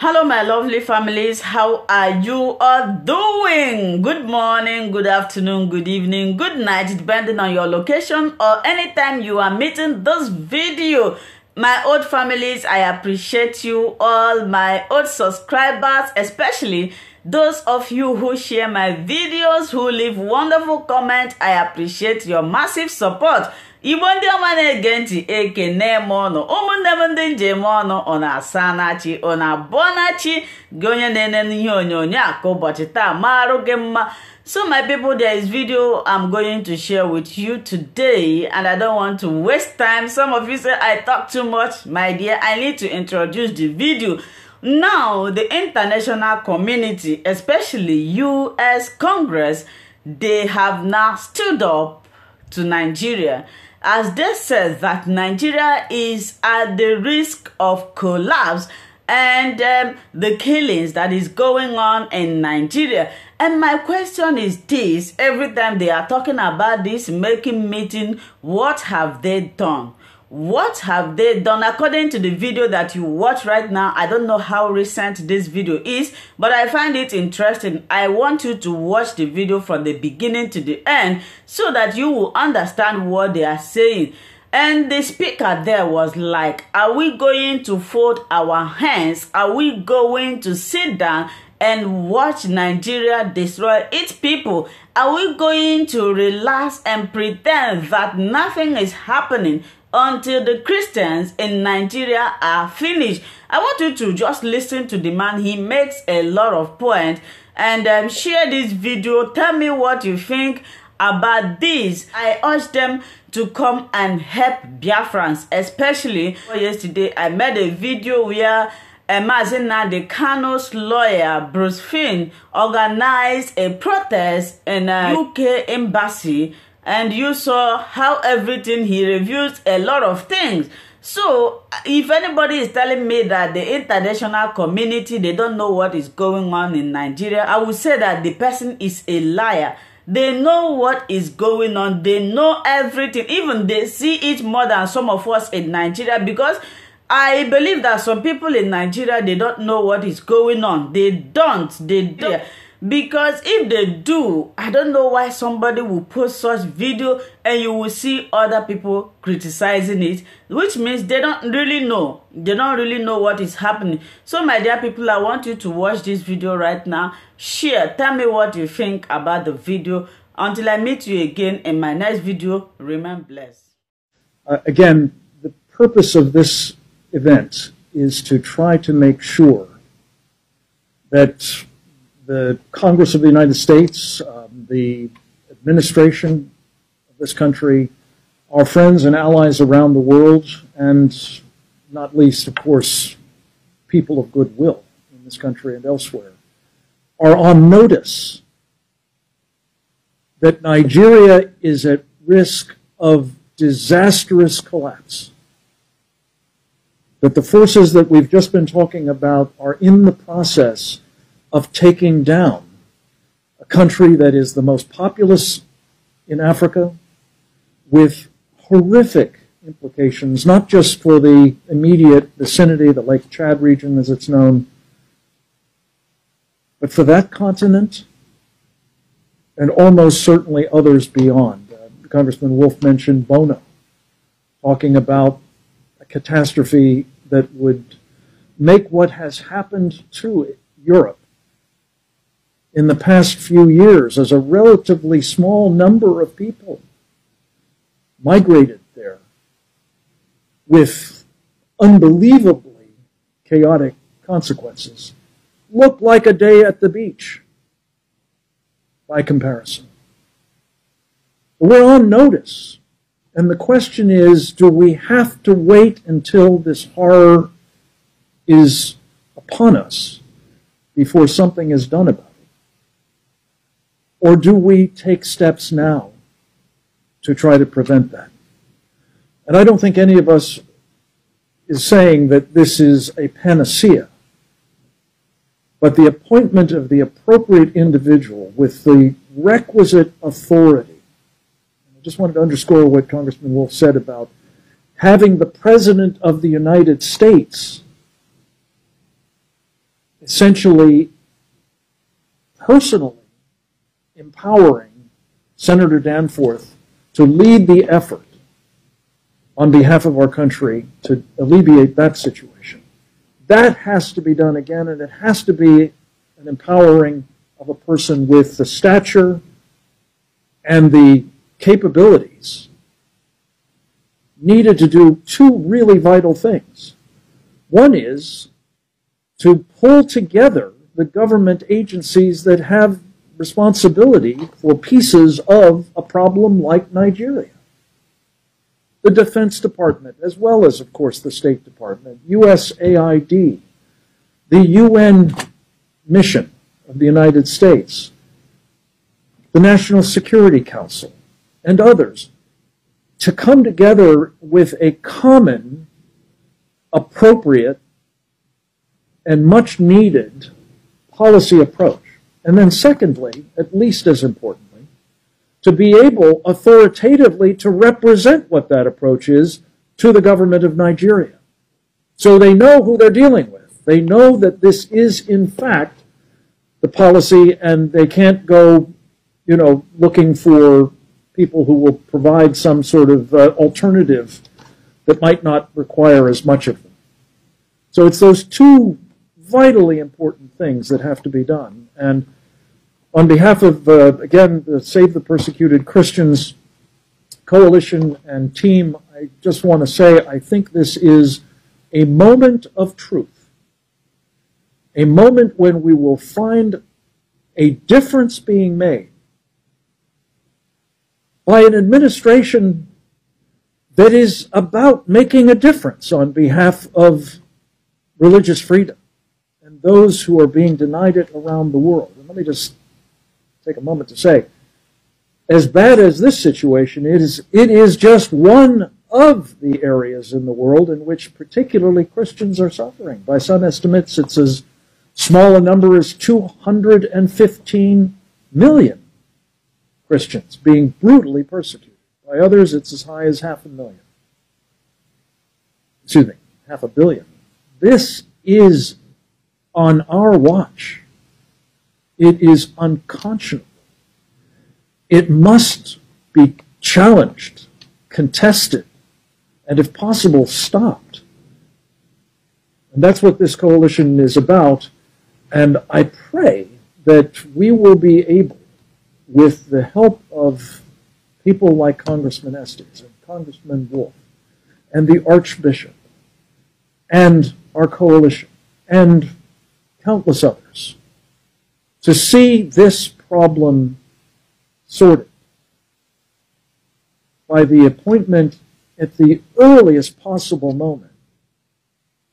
Hello my lovely families, how are you all doing? Good morning, good afternoon, good evening, good night, depending on your location or anytime you are meeting this video. My old families, I appreciate you all, my old subscribers, especially those of you who share my videos, who leave wonderful comments. I appreciate your massive support. Igbo ndị ọma na-ege ntị ekene m ọnụ ụmụnne m ndị njem ọnụ ọ na-asa nachi ọ na-abụọ nachi gị onye na-ene n'ihe onyonyo a ka ụbọchị taa marụ gị mma. So my people, there is video I'm going to share with you today, and I don't want to waste time. Some of you say I talk too much. My dear, I need to introduce the video. Now, the international community, especially US Congress, they have now stood up to Nigeria, as they said that Nigeria is at the risk of collapse and the killings that is going on in Nigeria. And my question is this: every time they are talking about this making meeting, what have they done? What have they done? According to the video that you watch right now, I don't know how recent this video is, but I find it interesting. I want you to watch the video from the beginning to the end so that you will understand what they are saying. And the speaker there was like, are we going to fold our hands? Are we going to sit down and watch Nigeria destroy its people? Are we going to relax and pretend that nothing is happening until the Christians in Nigeria are finished? I want you to just listen to the man. He makes a lot of points, and share this video. Tell me what you think about this. I urge them to come and help Biafrans, especially yesterday I made a video where Mazina the Kano's lawyer Bruce Finn organized a protest in a UK embassy, and you saw how everything he reviews a lot of things. So if anybody is telling me that the international community, they don't know what is going on in Nigeria, I would say that the person is a liar. They know what is going on. They know everything. Even they see it more than some of us in Nigeria, because I believe that some people in Nigeria, they don't know what is going on. They don't. Because if they do, I don't know why somebody will post such video and you will see other people criticizing it, which means they don't really know. They don't really know what is happening. So my dear people, I want you to watch this video right now. Share. Tell me what you think about the video. Until I meet you again in my next video, remain blessed. Again, the purpose of this event is to try to make sure that the Congress of the United States, the administration of this country, our friends and allies around the world, and not least, of course, people of goodwill in this country and elsewhere, are on notice that Nigeria is at risk of disastrous collapse, that the forces that we've just been talking about are in the process of taking down a country that is the most populous in Africa, with horrific implications, not just for the immediate vicinity, the Lake Chad region as it's known, but for that continent and almost certainly others beyond. Congressman Wolf mentioned Bono, talking about a catastrophe that would make what has happened to Europe in the past few years, as a relatively small number of people migrated there with unbelievably chaotic consequences, look like a day at the beach by comparison. We're on notice, and the question is, do we have to wait until this horror is upon us before something is done about it? Or do we take steps now to try to prevent that? And I don't think any of us is saying that this is a panacea, but the appointment of the appropriate individual with the requisite authority. And I just wanted to underscore what Congressman Wolf said about having the President of the United States essentially personally empowering Senator Danforth to lead the effort on behalf of our country to alleviate that situation. That has to be done again, and it has to be an empowering of a person with the stature and the capabilities needed to do two really vital things. One is to pull together the government agencies that have responsibility for pieces of a problem like Nigeria. The Defense Department, as well as, of course, the State Department, USAID, the UN mission of the United States, the National Security Council, and others, to come together with a common, appropriate, and much needed policy approach. And then secondly, at least as importantly, to be able authoritatively to represent what that approach is to the government of Nigeria. So they know who they're dealing with. They know that this is, in fact, the policy, and they can't go, looking for people who will provide some sort of alternative that might not require as much of them. So it's those two vitally important things that have to be done. And on behalf of, again, the Save the Persecuted Christians Coalition and team, I just want to say I think this is a moment of truth, a moment when we will find a difference being made by an administration that is about making a difference on behalf of religious freedom and those who are being denied it around the world. And let me just take a moment to say, as bad as this situation is, it is just one of the areas in the world in which particularly Christians are suffering. By some estimates, it's as small a number as 215 million Christians being brutally persecuted. By others, it's as high as 500,000. Excuse me, 500 million. This is on our watch. It is unconscionable. It must be challenged, contested, and if possible, stopped. And that's what this coalition is about. And I pray that we will be able, with the help of people like Congressman Estes and Congressman Wolf and the Archbishop and our coalition and countless others, to see this problem sorted by the appointment at the earliest possible moment,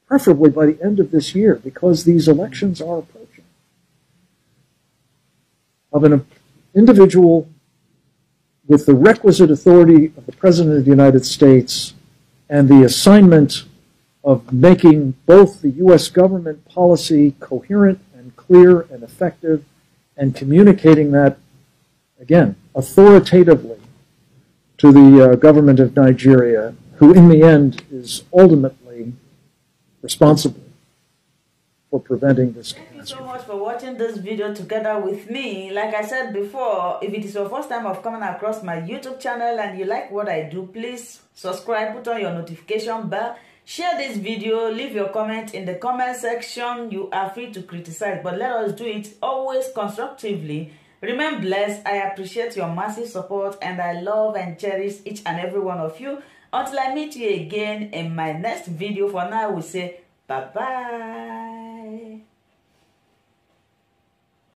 preferably by the end of this year, because these elections are approaching, of an individual with the requisite authority of the President of the United States and the assignment of making both the U.S. government policy coherent and clear and effective, and communicating that, again, authoritatively to the government of Nigeria, who in the end is ultimately responsible for preventing this catastrophe. Thank you so much for watching this video together with me. Like I said before, if it is your first time of coming across my YouTube channel and you like what I do, please subscribe, put on your notification bell, share this video, leave your comment in the comment section. You are free to criticize, but let us do it always constructively. Remain blessed. I appreciate your massive support, and I love and cherish each and every one of you. Until I meet you again in my next video, for now I will say bye-bye.